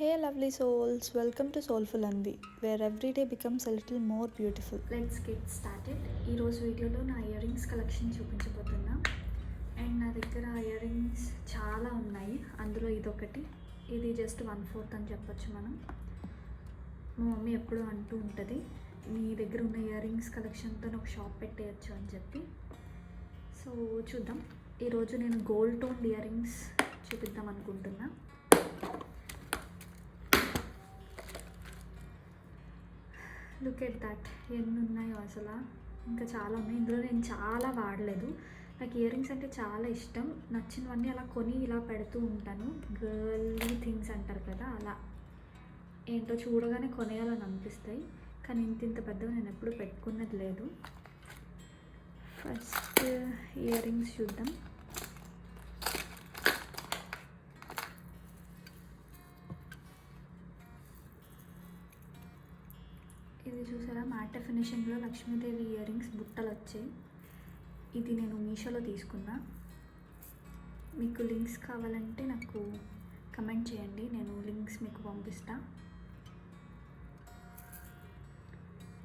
Hey lovely souls, welcome to Soulful Envy, where every day becomes a little more beautiful. Let's get started. ఈరోజు వీడియోలో నా ear rings collection చూపించబోతున్నా. And నా దగ్గర ear rings చాలా ఉన్నాయి. అందులో ఇదొకటి, ఇది జస్ట్ 1/4 అని చెప్పొచ్చు. మనం మా మమ్మీ ఎప్పుడూ అంటూ ఉంటుంది, నీ దగ్గర ఉన్న ఇయర్ రింగ్స్ కలెక్షన్తో ఒక షాప్ పెట్టేయచ్చు అని చెప్పి. సో చూద్దాం. ఈరోజు నేను గోల్డ్ టోన్ ఇయర్ రింగ్స్ చూపిద్దాం అనుకుంటున్నా. లుక్ ఎట్ దట్, ఎన్ని ఉన్నాయో అసలు. ఇంకా చాలా ఉన్నాయి. ఇందులో నేను చాలా వాడలేదు. నాకు ఇయర్ రింగ్స్ అంటే చాలా ఇష్టం. నచ్చినవన్నీ అలా కొని ఇలా పెడుతూ ఉంటాను. గర్లీ థింగ్స్ అంటారు కదా, అలా ఏంటో చూడగానే కొనేయాలని అనిపిస్తాయి. కానీ ఇంత పెద్దగా నేను ఎప్పుడు పెట్టుకున్నది లేదు. ఫస్ట్ ఇయర్ రింగ్స్ చూద్దాం. ఇది చూసారా, మ్యాట్ ఫినిషింగ్లో లక్ష్మీదేవి ఇయర్ రింగ్స్ బుట్టలు వచ్చాయి. ఇది నేను మీషోలో తీసుకున్నా. మీకు లింక్స్ కావాలంటే నాకు కమెంట్ చేయండి, నేను లింక్స్ మీకు పంపిస్తా.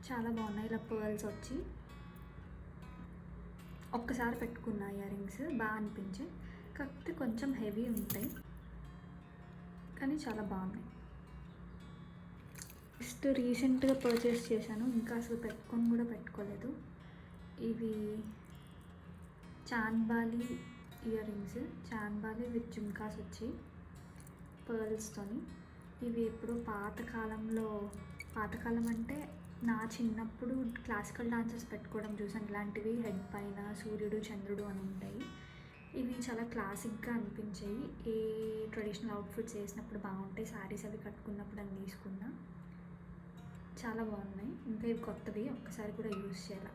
చాలా బాగున్నాయి. ఇలా పర్ల్స్ వచ్చి ఒక్కసారి పెట్టుకున్నా ఇయర్ రింగ్స్, బాగా అనిపించాయి. కాకపోతే కొంచెం హెవీ ఉంటాయి, కానీ చాలా బాగున్నాయి. జస్ట్ రీసెంట్గా పర్చేస్ చేశాను, ఇంకా అసలు పెట్టుకోలేదు. ఇవి chandbali ear rings, chandbali with jhumkas వచ్చి పర్ల్స్తోని. ఇవి ఎప్పుడో పాతకాలం అంటే నా చిన్నప్పుడు క్లాసికల్ డాన్సెస్ పెట్టుకోవడం చూసాను. ఇలాంటివి హెడ్ పైన సూర్యుడు చంద్రుడు అని ఉంటాయి. ఇవి చాలా క్లాసిక్గా అనిపించాయి. ఏ ట్రెడిషనల్ అవుట్ఫిట్స్ వేసినప్పుడు బాగుంటాయి, శారీస్ అవి కట్టుకున్నప్పుడు అని తీసుకున్నా. చాలా బాగున్నాయి. ఇంకా ఇవి కొత్తవి, ఒక్కసారి కూడా యూజ్ చేయాలి.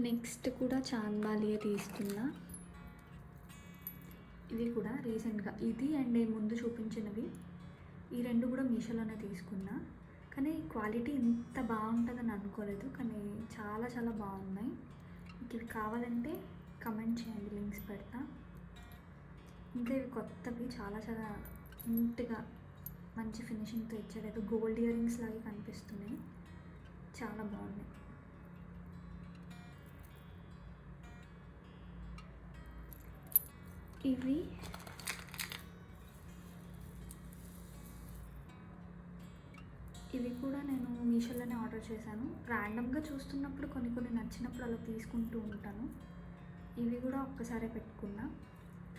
నెక్స్ట్ కూడా చాన్బాలియే తీసుకున్నా. ఇవి కూడా రీసెంట్గా, ఇది అండ్ ముందు చూపించినవి, ఈ రెండు కూడా మీషోలోనే తీసుకున్నా. కానీ క్వాలిటీ ఇంత బాగుంటుందని అనుకోలేదు, కానీ చాలా చాలా బాగున్నాయి. మీకు ఇవి కావాలంటే కమెంట్ చేయండి, లింక్స్ పెడతా. ఇంకా ఇవి కొత్తవి, చాలా చాలా నీట్గా మంచి ఫినిషింగ్తో ఇచ్చాడు. గోల్డ్ ఇయర్ రింగ్స్ లాగే కనిపిస్తున్నాయి, చాలా బాగున్నాయి. ఇవి కూడా నేను మీషోలోనే ఆర్డర్ చేశాను. ర్యాండమ్గా చూస్తున్నప్పుడు కొన్ని నచ్చినప్పుడు అలా తీసుకుంటూ ఉంటాను. ఇవి కూడా ఒక్కసారే పెట్టుకున్నా,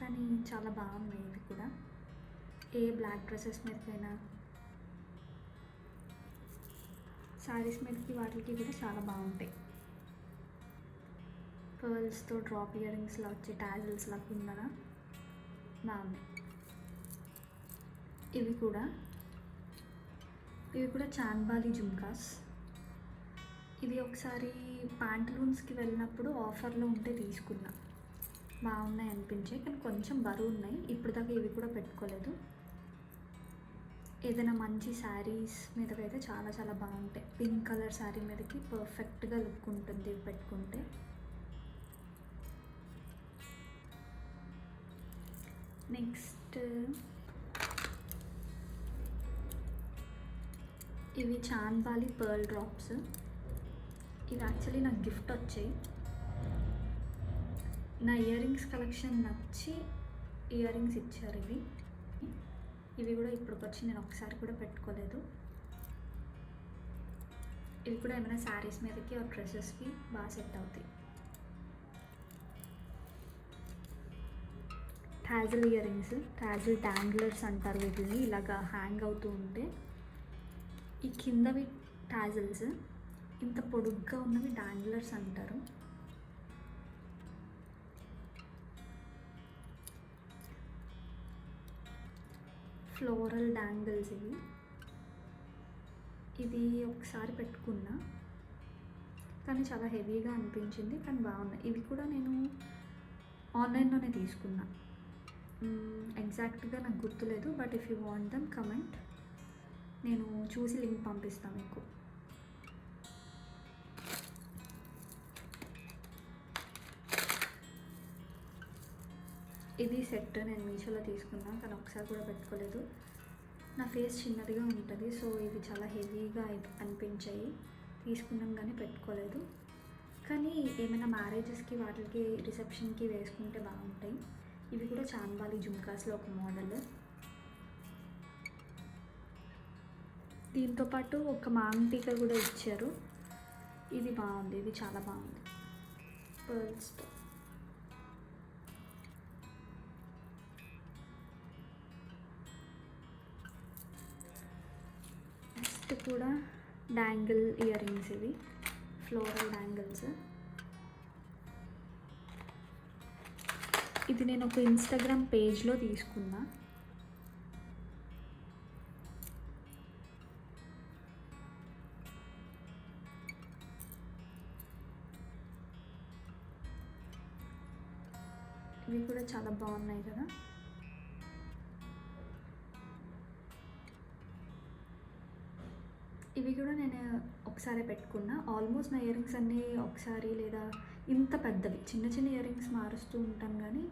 కానీ చాలా బాగున్నాయి. ఇవి కూడా ఏ బ్లాక్ డ్రెస్సెస్ మీదకైనా, శారీస్ మీదకి, వాటికి కూడా చాలా బాగుంటాయి. పర్ల్స్తో డ్రాప్ ఇయర్ రింగ్స్లా వచ్చే టాజిల్స్ లాగా ఉందనా, బాగున్నాయి. ఇవి కూడా చాన్బాలి జుమ్కాస్. ఇవి ఒకసారి ప్యాంట్లూన్స్కి వెళ్ళినప్పుడు ఆఫర్లో ఉంటే తీసుకున్నా, బాగున్నాయి అనిపించాయి. కానీ కొంచెం బరువు ఉన్నాయి. ఇప్పుడు దాకా ఇవి కూడా పెట్టుకోలేదు. ఏదైనా మంచి శారీస్ మీదకైతే చాలా చాలా బాగుంటాయి. పింక్ కలర్ శారీ మీదకి పర్ఫెక్ట్గా లుక్ ఉంటుంది ఇవి పెట్టుకుంటే. నెక్స్ట్ ఇవి చాన్బాలి పర్ల్ డ్రాప్స్. ఇవి యాక్చువల్లీ నాకు గిఫ్ట్ వచ్చాయి. నా ఇయర్ రింగ్స్ కలెక్షన్ నచ్చి ఇయర్ రింగ్స్ ఇచ్చారు. ఇవి కూడా ఇప్పటికి వచ్చి నేను ఒకసారి కూడా పెట్టుకోలేదు. ఇవి కూడా ఏమైనా శారీస్ మీదకి ఆ డ్రెస్సెస్కి బాగా సెట్ అవుతాయి. Tassel ear rings, tassel danglers అంటారు వీటిని. ఇలాగా హ్యాంగ్ అవుతూ ఉంటే ఈ కిందవి టాజిల్స్, ఇంత పొడుగ్గా ఉన్నవి డాంగ్లర్స్ అంటారు. ఫ్లోరల్ డాంగిల్స్ ఇది ఒకసారి పెట్టుకున్నా, కానీ చాలా హెవీగా అనిపించింది, కానీ బాగున్నాయి. ఇవి కూడా నేను ఆన్లైన్లోనే తీసుకున్నా. ఎగ్జాక్ట్గా నాకు గుర్తులేదు, but if you want them comment, నేను చూసి లింక్ పంపిస్తాను మీకు. ఇది సెట్ నేను మీషోలో తీసుకున్నా, కానీ ఒకసారి కూడా పెట్టుకోలేదు. నా ఫేస్ చిన్నదిగా ఉంటుంది, సో ఇవి చాలా హెవీగా అనిపించాయి. తీసుకున్నాం కానీ పెట్టుకోలేదు. కానీ ఏమైనా మ్యారేజెస్కి వాటికి రిసెప్షన్కి వేసుకుంటే బాగుంటాయి. ఇవి కూడా చాన్బాలి జుమ్కాస్లో ఒక మోడల్. దీంతోపాటు ఒక మాంగ్ టీకా కూడా ఇచ్చారు. ఇది బాగుంది, ఇది చాలా బాగుంది. పర్ల్స్తో నెక్స్ట్ కూడా డాంగిల్ ఇయర్ రింగ్స్, ఇవి ఫ్లోరల్ డాంగిల్స్. ఇది నేను ఒక ఇన్స్టాగ్రామ్ పేజ్లో తీసుకున్నా. ఇవి కూడా చాలా బాగున్నాయి కదా. ఇవి కూడా నేను ఒకసారి పెట్టుకున్నా. ఆల్మోస్ట్ నా ఇయర్ రింగ్స్ అన్నీ ఒకసారి లేదా ఇంత పెద్దవి చిన్న చిన్న ఇయర్ రింగ్స్ మారుస్తూ ఉంటాను, కానీ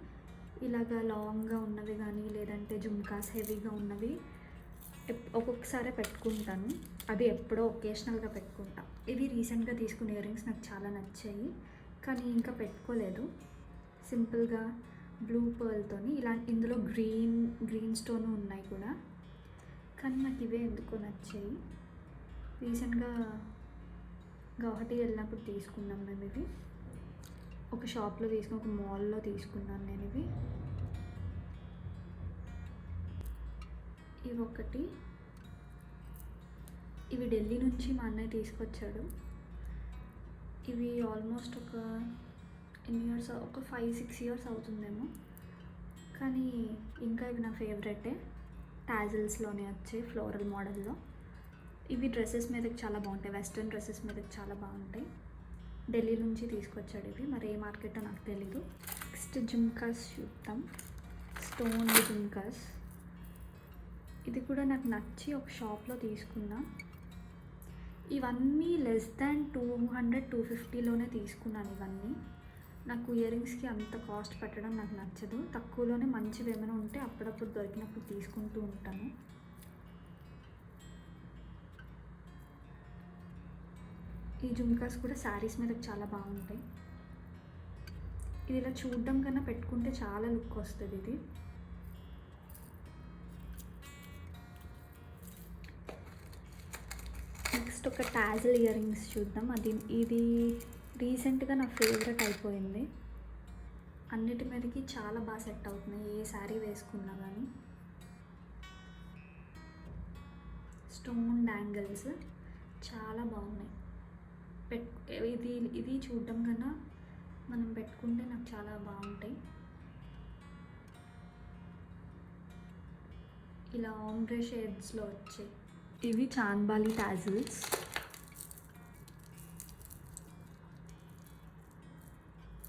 ఇలాగ లాంగ్గా ఉన్నవి కానీ లేదంటే జుమ్కాస్ హెవీగా ఉన్నవి ఒక్కొక్కసారి పెట్టుకుంటాను. అది ఎప్పుడో ఒకేషనల్గా పెట్టుకుంటా. ఇవి రీసెంట్గా తీసుకున్న ఇయర్ రింగ్స్ నాకు చాలా నచ్చాయి, కానీ ఇంకా పెట్టుకోలేదు. సింపుల్గా బ్లూ పర్ల్తోని ఇందులో గ్రీన్ స్టోన్ ఉన్నాయి కూడా, కానీ నాకు ఇవే ఎందుకో నచ్చాయి. రీసెంట్గా గౌహటి వెళ్ళినప్పుడు తీసుకున్నాం మేము ఇవి. ఒక షాప్లో తీసుకుని ఒక మాల్లో తీసుకున్నాను నేను ఇవి. ఇవి ఒకటి. ఇవి ఢిల్లీ నుంచి మా అన్నయ్య తీసుకొచ్చాడు. ఇవి ఆల్మోస్ట్ ఒక ఎన్ని ఇయర్స్, ఒక 5-6 ఇయర్స్ అవుతుందేమో, కానీ ఇంకా ఇవి నా ఫేవరెటే. టాజిల్స్లోనే వచ్చాయి ఫ్లోరల్ మోడల్లో. ఇవి డ్రెస్సెస్ మీదకి చాలా బాగుంటాయి, వెస్ట్రన్ డ్రెస్సెస్ మీదకి చాలా బాగుంటాయి. ఢిల్లీ నుంచి తీసుకొచ్చాడు ఇవి, మరి ఏ మార్కెటో నాకు తెలీదు. నెక్స్ట్ జుమ్కాస్ చూద్దాం. స్టోన్ జుమ్కాస్. ఇది కూడా నాకు నచ్చి ఒక షాప్లో తీసుకున్నా. ఇవన్నీ లెస్ దాన్ 200-250లోనే తీసుకున్నాను ఇవన్నీ. నాకు ఇయర్ రింగ్స్కి అంత కాస్ట్ పెట్టడం నాకు నచ్చదు. తక్కువలోనే మంచివి ఏమైనా ఉంటే అప్పుడప్పుడు దొరికినప్పుడు తీసుకుంటూ ఉంటాను. ఈ జుమ్కాస్ కూడా శారీస్ మీద చాలా బాగుంటాయి. ఇది ఇలా చూడడం కన్నా పెట్టుకుంటే చాలా లుక్ వస్తుంది ఇది. నెక్స్ట్ ఒక టాజిల్ ఇయర్ రింగ్స్ చూద్దాం. ఇది రీసెంట్గా నా ఫేవరెట్ అయిపోయింది. అన్నిటి మీదకి చాలా బాగా సెట్ అవుతున్నాయి, ఏ శారీ వేసుకున్నా కానీ. స్టోన్ డాంగిల్స్ చాలా బాగున్నాయి. ఇది చూడడం కన్నా మనం పెట్టుకుంటే నాకు చాలా బాగుంటాయి. ఇలా ఆంబ్రే షేడ్స్లో వచ్చాయి. ఇవి చాన్బాలి టాజిల్స్.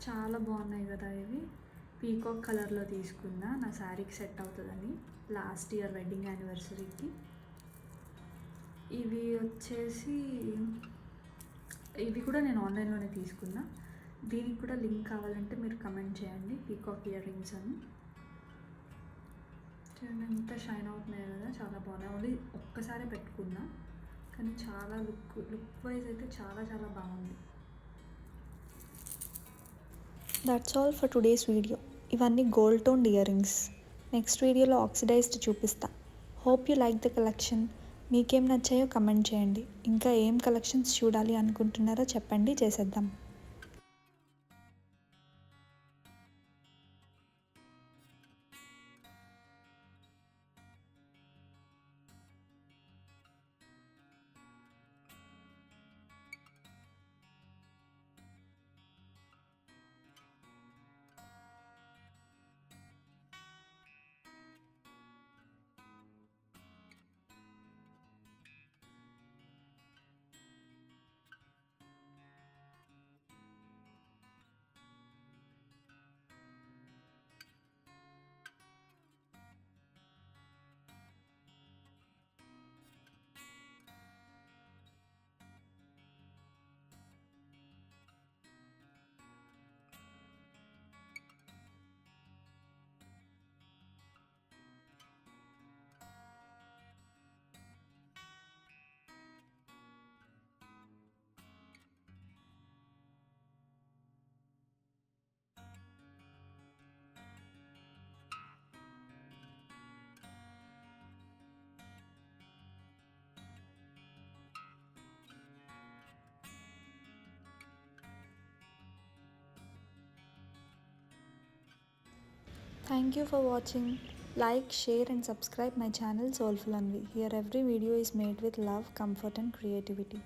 చాలా బాగున్నాయి కదా ఇవి. పీకాక్ కలర్లో తీసుకున్నా, నా శారీకి సెట్ అవుతుందని లాస్ట్ ఇయర్ వెడ్డింగ్ యానివర్సరీకి. ఇవి వచ్చేసి ఇవి కూడా నేను ఆన్లైన్లోనే తీసుకున్నా. దీనికి కూడా లింక్ కావాలంటే మీరు కమెంట్ చేయండి. పీకాక్ ఇయర్ రింగ్స్ అని ఎంత షైన్ అవుతున్నాయి కదా, చాలా బాగున్నాయి. ఓన్లీ ఒక్కసారి పెట్టుకున్నా, కానీ చాలా లుక్ వైజ్ అయితే చాలా చాలా బాగుంది. That's all for today's video. ఇవన్నీ gold tone earrings. Next వీడియోలో ఆక్సిడైజ్డ్ చూపిస్తా. Hope you like the collection. మీకేం నచ్చాయో కమెంట్ చేయండి. ఇంకా ఏం కలెక్షన్స్ చూడాలి అనుకుంటున్నారో చెప్పండి, చేసేద్దాం. Thank you for watching. Like, share and subscribe my channel Soulful Anvi. Here every video is made with love, comfort and creativity.